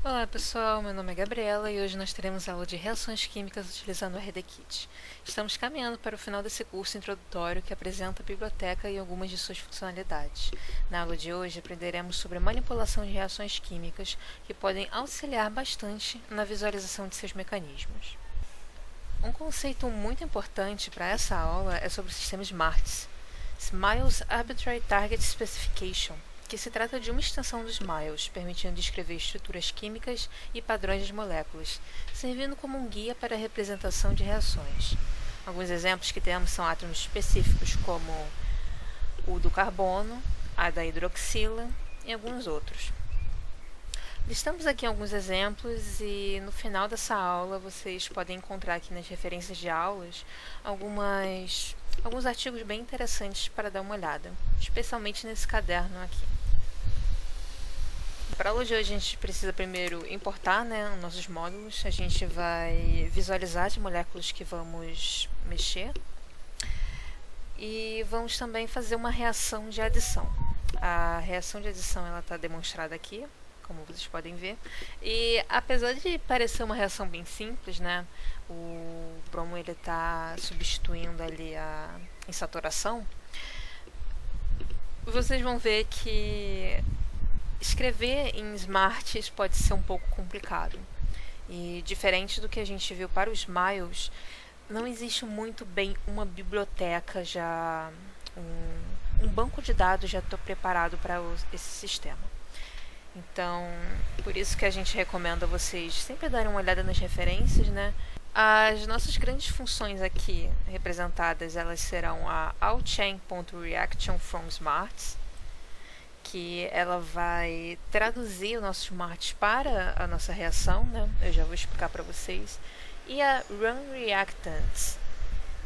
Olá pessoal, meu nome é Gabriela e hoje nós teremos aula de reações químicas utilizando o RDKit. Estamos caminhando para o final desse curso introdutório que apresenta a biblioteca e algumas de suas funcionalidades. Na aula de hoje aprenderemos sobre a manipulação de reações químicas que podem auxiliar bastante na visualização de seus mecanismos. Um conceito muito importante para essa aula é sobre o sistema SMARTS, Smiles Arbitrary Target Specification, que se trata de uma extensão dos SMILES, permitindo descrever estruturas químicas e padrões das moléculas, servindo como um guia para a representação de reações. Alguns exemplos que temos são átomos específicos como o do carbono, a da hidroxila e alguns outros. Listamos aqui alguns exemplos e no final dessa aula vocês podem encontrar aqui nas referências de aulas alguns artigos bem interessantes para dar uma olhada, especialmente nesse caderno aqui. Para a aula de hoje a gente precisa primeiro importar os nossos módulos, a gente vai visualizar as moléculas que vamos mexer e vamos também fazer uma reação de adição. A reação de adição está demonstrada aqui, como vocês podem ver, e apesar de parecer uma reação bem simples, o bromo está substituindo ali a insaturação, vocês vão ver que escrever em SMARTs pode ser um pouco complicado. E diferente do que a gente viu para os SMILES, não existe muito bem uma biblioteca um banco de dados já preparado para esse sistema. Então, por isso que a gente recomenda vocês sempre darem uma olhada nas referências, As nossas grandes funções aqui representadas, elas serão a allchain.reaction from smarts, que ela vai traduzir o nosso smart para a nossa reação, Eu já vou explicar para vocês. E a runReactants,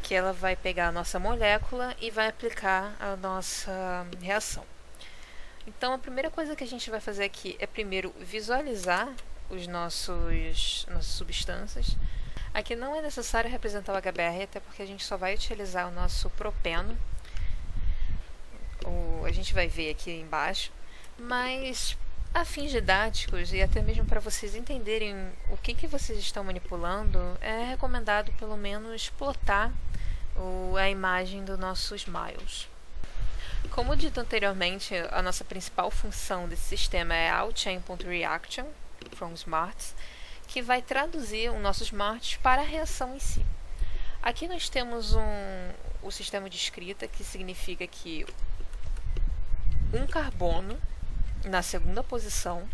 que ela vai pegar a nossa molécula e vai aplicar a nossa reação. Então, a primeira coisa que a gente vai fazer aqui é primeiro visualizar as nossas substâncias. Aqui não é necessário representar o HBr, até porque a gente só vai utilizar o nosso propeno. A gente vai ver aqui embaixo. Mas, a fins didáticos e até mesmo para vocês entenderem o que vocês estão manipulando, é recomendado pelo menos plotar a imagem do nosso SMILES. Como dito anteriormente, a nossa principal função desse sistema é allchain.reaction from smarts, que vai traduzir o nosso smart para a reação em si. Aqui nós temos o sistema de escrita, que significa que um carbono na segunda posição,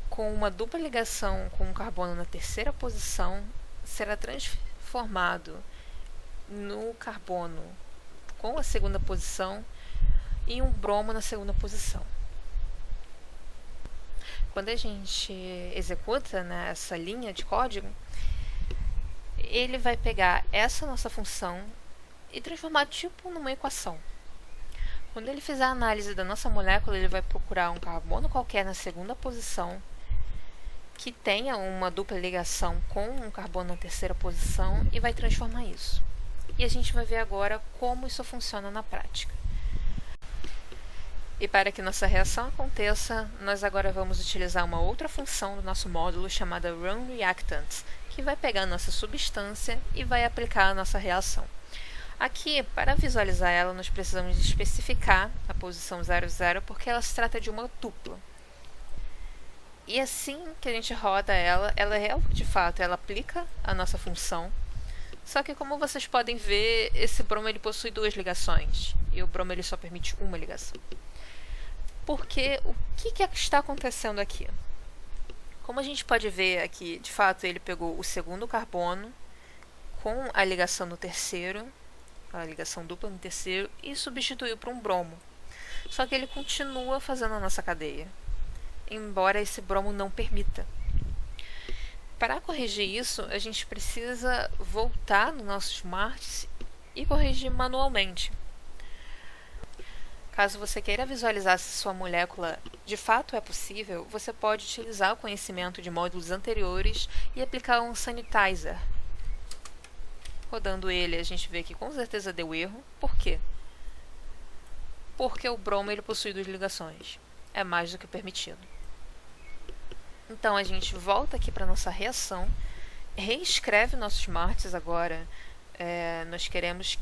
com uma dupla ligação com um carbono na terceira posição, será transformado no carbono com a segunda posição e um bromo na segunda posição. Quando a gente executa essa linha de código, ele vai pegar essa nossa função e transformar tipo numa equação. Quando ele fizer a análise da nossa molécula, ele vai procurar um carbono qualquer na segunda posição que tenha uma dupla ligação com um carbono na terceira posição e vai transformar isso. E a gente vai ver agora como isso funciona na prática. E para que nossa reação aconteça, nós agora vamos utilizar uma outra função do nosso módulo chamada runReactants, que vai pegar a nossa substância e vai aplicar a nossa reação. Aqui, para visualizar ela, nós precisamos especificar a posição 00, porque ela se trata de uma dupla. E assim que a gente roda ela de fato, ela aplica a nossa função. Só que, como vocês podem ver, esse bromo ele possui duas ligações, e o bromo ele só permite uma ligação. Porque o que está acontecendo aqui? Como a gente pode ver aqui, de fato, ele pegou o segundo carbono com a ligação no terceiro, a ligação dupla no terceiro, e substituiu por um bromo. Só que ele continua fazendo a nossa cadeia, embora esse bromo não permita. Para corrigir isso, a gente precisa voltar no nosso SMARTs e corrigir manualmente. Caso você queira visualizar se sua molécula de fato é possível, você pode utilizar o conhecimento de módulos anteriores e aplicar um sanitizer. Rodando ele, a gente vê que com certeza deu erro. Por quê? Porque o bromo ele possui duas ligações. É mais do que permitido. Então a gente volta aqui para nossa reação, reescreve nossos martes agora. Nós queremos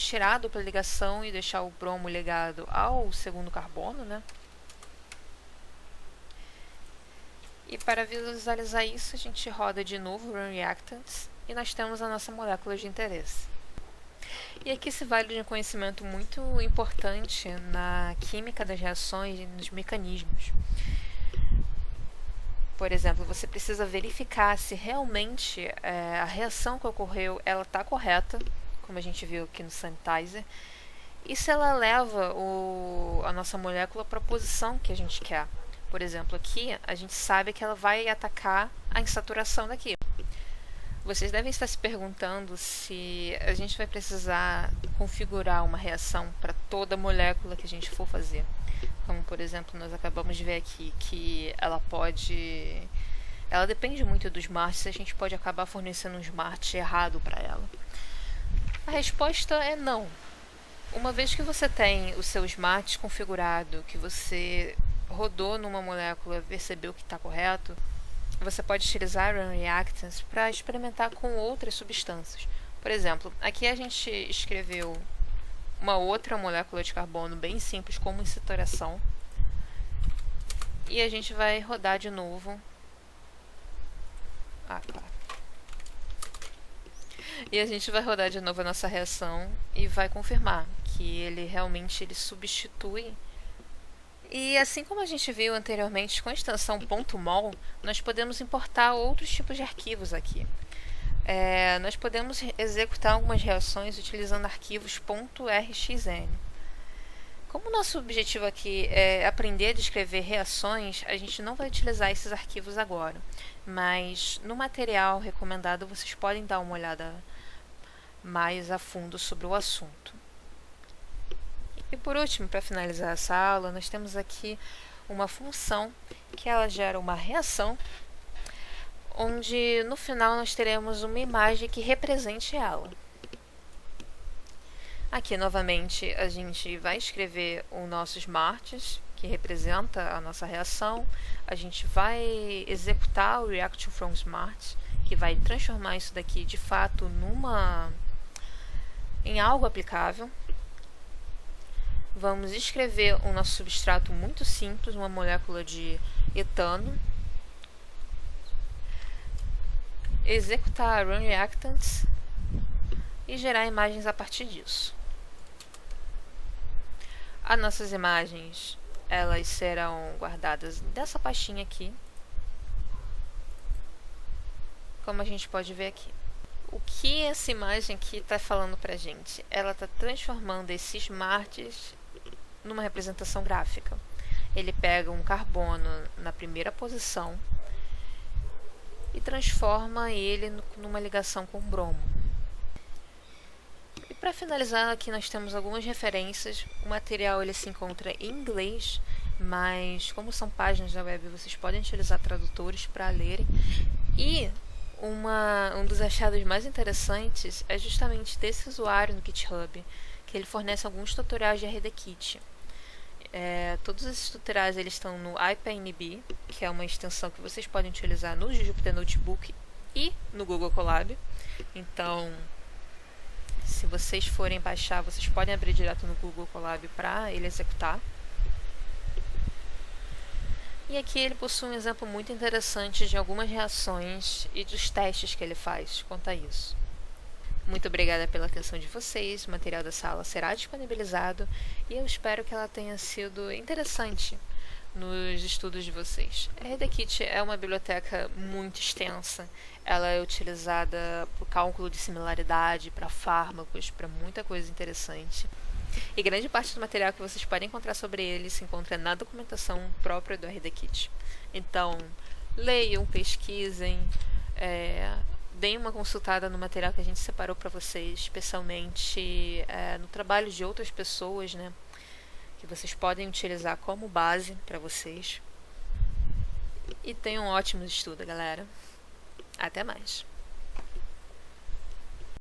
tirar a dupla ligação e deixar o bromo ligado ao segundo carbono, né? E para visualizar isso, a gente roda de novo o Run Reactants e nós temos a nossa molécula de interesse. E aqui se vale de um conhecimento muito importante na química das reações e nos mecanismos. Por exemplo, você precisa verificar se realmente a reação que ocorreu está correta, como a gente viu aqui no sanitizer, e se ela leva a nossa molécula para a posição que a gente quer. Por exemplo, aqui a gente sabe que ela vai atacar a insaturação daqui. Vocês devem estar se perguntando se a gente vai precisar configurar uma reação para toda molécula que a gente for fazer. Como, por exemplo, nós acabamos de ver aqui que ela depende muito do smart, a gente pode acabar fornecendo um smart errado para ela. A resposta é não. Uma vez que você tem o seu smart configurado, que você rodou numa molécula e percebeu que está correto, você pode utilizar Run Reactants para experimentar com outras substâncias. Por exemplo, aqui a gente escreveu uma outra molécula de carbono bem simples, como insaturação, e a gente vai rodar de novo. Claro. E a gente vai rodar de novo a nossa reação e vai confirmar que ele realmente substitui. E assim como a gente viu anteriormente com a extensão .mol, nós podemos importar outros tipos de arquivos aqui. Nós podemos executar algumas reações utilizando arquivos .rxn. Como o nosso objetivo aqui é aprender a descrever reações, a gente não vai utilizar esses arquivos agora, mas no material recomendado vocês podem dar uma olhada mais a fundo sobre o assunto. E por último, para finalizar essa aula, nós temos aqui uma função que ela gera uma reação, onde no final nós teremos uma imagem que represente ela. Aqui novamente a gente vai escrever o nosso smarts, que representa a nossa reação. A gente vai executar o react from smart, que vai transformar isso daqui de fato em algo aplicável. Vamos escrever o nosso substrato muito simples, uma molécula de etano. Executar Run Reactants e gerar imagens a partir disso. As nossas imagens, elas serão guardadas nessa pastinha aqui, como a gente pode ver aqui. O que essa imagem aqui está falando pra gente? Ela está transformando esses smarts numa representação gráfica. Ele pega um carbono na primeira posição e transforma ele numa ligação com bromo. E para finalizar, aqui nós temos algumas referências. O material ele se encontra em inglês, mas como são páginas da web, vocês podem utilizar tradutores para lerem. E um dos achados mais interessantes é justamente desse usuário no GitHub, que ele fornece alguns tutoriais de RDKit. Todos esses tutoriais eles estão no IPNB, que é uma extensão que vocês podem utilizar no Jupyter Notebook e no Google Colab. Então, se vocês forem baixar, vocês podem abrir direto no Google Colab para ele executar. E aqui ele possui um exemplo muito interessante de algumas reações e dos testes que ele faz quanto a isso. Muito obrigada pela atenção de vocês, o material dessa aula será disponibilizado e eu espero que ela tenha sido interessante nos estudos de vocês. A RDKit é uma biblioteca muito extensa, ela é utilizada para o cálculo de similaridade, para fármacos, para muita coisa interessante. E grande parte do material que vocês podem encontrar sobre ele se encontra na documentação própria do RDKit. Então, leiam, pesquisem, deem uma consultada no material que a gente separou para vocês, especialmente no trabalho de outras pessoas, né, que vocês podem utilizar como base para vocês. E tenham um ótimo estudo, galera. Até mais!